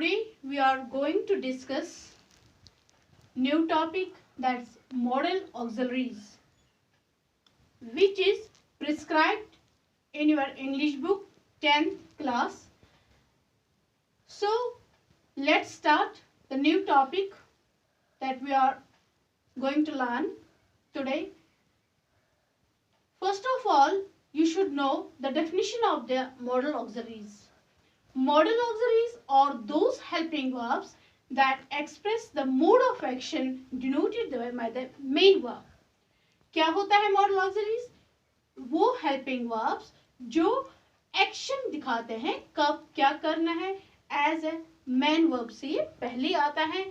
Today we are going to discuss new topic, that's model auxiliaries, which is prescribed in your English book 10th class. So let's start the new topic that we are going to learn today. First of all, you should know the definition of the modal auxiliaries. Modal auxiliaries are those helping verbs that express the mode of action denoted by the main verb. क्या होता है modal auxiliaries? वो helping verbs जो action दिखाते हैं, कब क्या करना है, as a main verb से ये पहले आता है.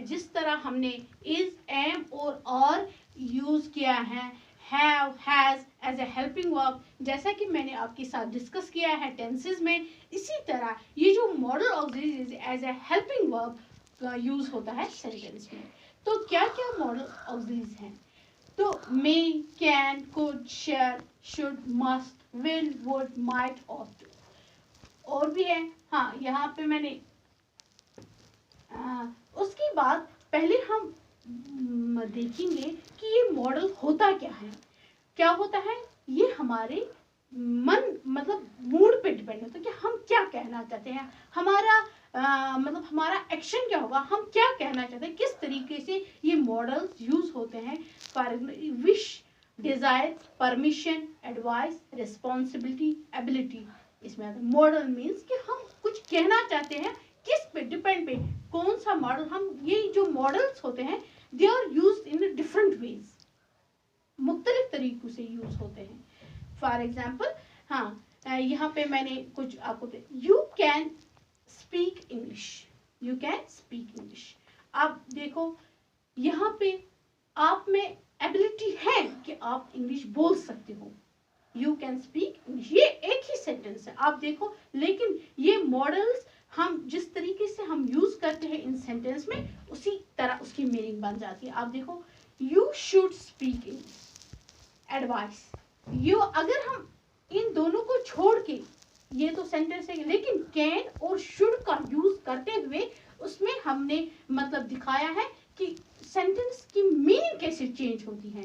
जिस तरह हमने is, am और are यूज किया है, have, has as a helping verb, जैसा कि मैंने आपके साथ डिस्कस किया है टेंसेस में, इसी तरह ये जो model auxiliaries as a helping verb का यूज होता है सेंटेंस में. तो क्या क्या मॉडल ऑक्सिलरीज हैं? तो may, can, could, shall, should, must, will, would, might, ought. और भी है. हाँ, यहाँ पे मैंने उसके बाद पहले हम देखेंगे कि ये मॉडल होता क्या है. क्या होता है? ये हमारे मन मतलब मूड पे डिपेंड होता है कि हम क्या कहना चाहते हैं, हमारा मतलब हमारा एक्शन क्या होगा, हम क्या कहना चाहते हैं, किस तरीके से ये मॉडल्स यूज होते हैं. For wish, desire, permission, advice, responsibility, ability. इसमें आता है मॉडल मीन्स कि हम कुछ कहना चाहते हैं, किस पे डिपेंड पे, कौन सा मॉडल. हम ये जो मॉडल्स होते हैं they are used in different ways, मुख्तलिफ तरीकों से यूज होते हैं. फॉर एग्जाम्पल, हाँ, यहाँ पे मैंने कुछ आपको, you can speak English, you can speak English. आप देखो यहाँ पे आप में एबिलिटी है कि आप इंग्लिश बोल सकते हो. यू कैन स्पीक इंग्लिश, ये एक ही सेंटेंस है, आप देखो. लेकिन ये मॉडल्स हम जिस तरीके से हम यूज करते हैं इन सेंटेंस में, उसी तरह उसकी मीनिंग बन जाती है. आप देखो, you should speak English, advice. You, अगर हम इन दोनों को छोड़ के, ये तो सेंटेंस है, लेकिन कैन और शुड का यूज करते हुए उसमें हमने मतलब दिखाया है कि सेंटेंस की मीनिंग कैसे चेंज होती है.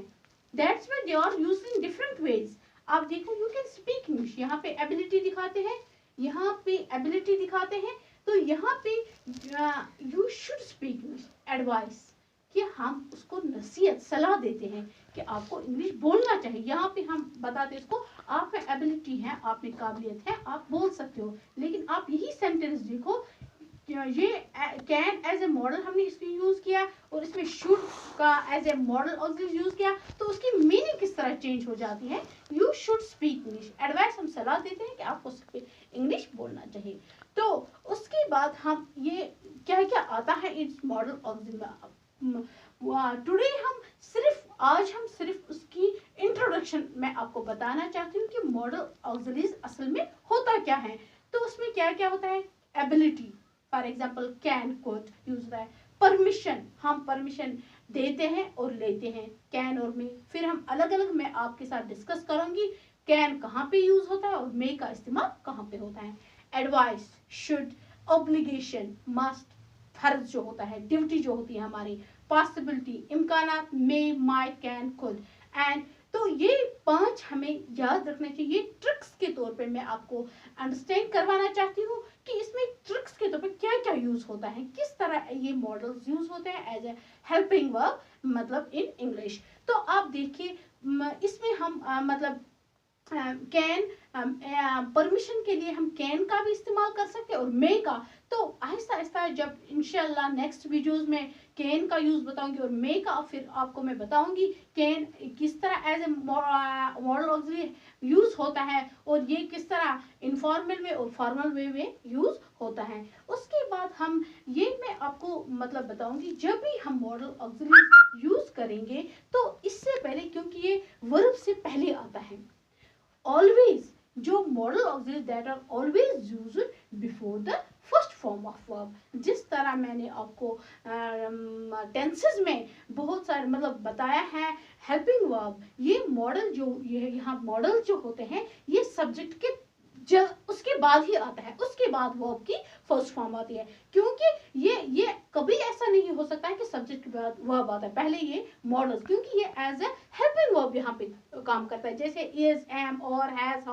That's why they are used in different ways. आप देखो, यू कैन स्पीक इंग्लिश, यहाँ पे एबिलिटी दिखाते हैं, यहाँ पे एबिलिटी दिखाते हैं. तो यहाँ पे you should speak English, advice, कि हम उसको नसीहत, सलाह देते हैं कि आपको इंग्लिश बोलना चाहिए. यहाँ पे हम बताते हैं उसको, आप में एबिलिटी है, आप में काबिलियत है, आप बोल सकते हो. लेकिन आप यही सेंटेंस देखो, ये कैन एज ए मॉडल हमने इसमें यूज किया और इसमें शुड का as a model auxiliary use किया, तो उसकी मीनिंग किस तरह चेंज हो जाती है. You should speak English, advice, हम सलाह देते हैं कि आपको इंग्लिश बोलना चाहिए. तो उसके बाद हम ये क्या क्या आता है इस मॉडल ऑक्सिलरी. टुडे आज हम सिर्फ उसकी इंट्रोडक्शन मैं आपको बताना चाहती हूँ कि मॉडल ऑक्सिलरीज असल में होता क्या है. तो उसमें क्या क्या होता है? Ability, for example can, could use होता है. परमिशन, हम परमिशन देते हैं और लेते हैं, कैन और मे. फिर हम अलग अलग मैं आपके साथ डिस्कस करूंगी कैन कहाँ पे यूज होता है और मे का इस्तेमाल कहाँ पे होता है. एडवाइस, शुड, ऑब्लिगेशन, मस्ट, फर्ज जो होता है, ड्यूटी जो होती है हमारी, पॉसिबिलिटी, इम्कानात, may, might, can, could, and. तो ये 5 हमें याद रखने चाहिए. ट्रिक्स के तौर पे मैं आपको अंडरस्टैंड करवाना चाहती हूँ कि इसमें ट्रिक्स के तौर पे क्या क्या यूज होता है, किस तरह ये मॉडल्स यूज होते हैं एज ए हेल्पिंग वर्ब मतलब इन इंग्लिश. तो आप देखिए, इसमें हम मतलब कैन, परमिशन के लिए हम कैन का भी इस्तेमाल कर सकते हैं और मे का. तो आहिस्ता आहिस्ता जब इंशाल्लाह नेक्स्ट वीडियोस में कैन का यूज बताऊंगी और मे का फिर आपको मैं बताऊंगी कैन किस तरह as a model auxiliary use होता है और ये किस तरह इनफॉर्मल वे और फॉर्मल वे में यूज होता है. उसके बाद हम ये मैं आपको मतलब बताऊंगी जब भी हम मॉडल ऑक्सिलरी यूज करेंगे तो इससे पहले, क्योंकि ये वर्ब से पहले आता है, always जो model auxiliary that are always used before the first form of verb. जिस तरह मैंने आपको टेंसेस में बहुत सारे मतलब बताया है हेल्पिंग वर्ब, ये मॉडल जो ये यहाँ मॉडल जो होते हैं ये सब्जेक्ट के उसके बाद ही आता है, उसके बाद वर्ब की फर्स्ट फॉर्म आती है, क्योंकि ये कभी ऐसा नहीं हो सकता है कि सब्जेक्ट के बाद वर्ब आता है, पहले ये मॉडल्स, क्योंकि ये एज ए हेल्पिंग वर्ब यहाँ पे काम करता है, जैसे इज, एम, और, हैज,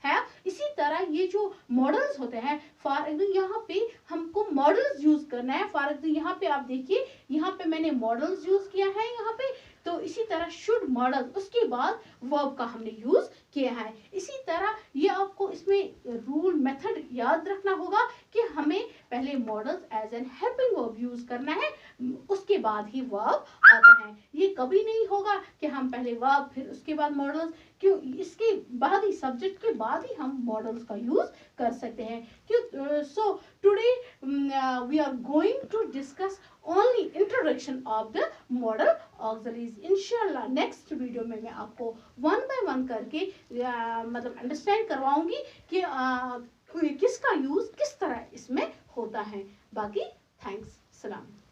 है। इसी तरह ये जो मॉडल्स होते हैं, फॉर एग्जाम्पल यहाँ पे हमको मॉडल्स यूज करना है। फॉर एग्जाम्पल यहाँ पे आप देखिए, यहाँ पे मैंने मॉडल्स यूज किया है यहाँ पे, तो इसी तरह शुड मॉडल, उसके बाद वर्ब का हमने यूज किया है। इसी तरह ये आपको इसमें रूल मेथड याद रखना होगा कि हमें पहले models as an helping verb use करना है, उसके बाद ही वर्ब आता है। ये कभी नहीं होगा कि हम पहले वर्ब फिर उसके बाद मॉडल्स, क्यों, इसके बाद ही, सब्जेक्ट के बाद ही हम मॉडल्स का यूज कर सकते हैं। क्यों, so today we are going to discuss only introduction of the model auxiliaries. इंशाल्लाह नेक्स्ट वीडियो में मैं आपको वन बाय वन करके मतलब अंडरस्टैंड करवाऊंगी कि किसका यूज किस तरह इसमें होता है। बाकी थैंक्स, सलाम।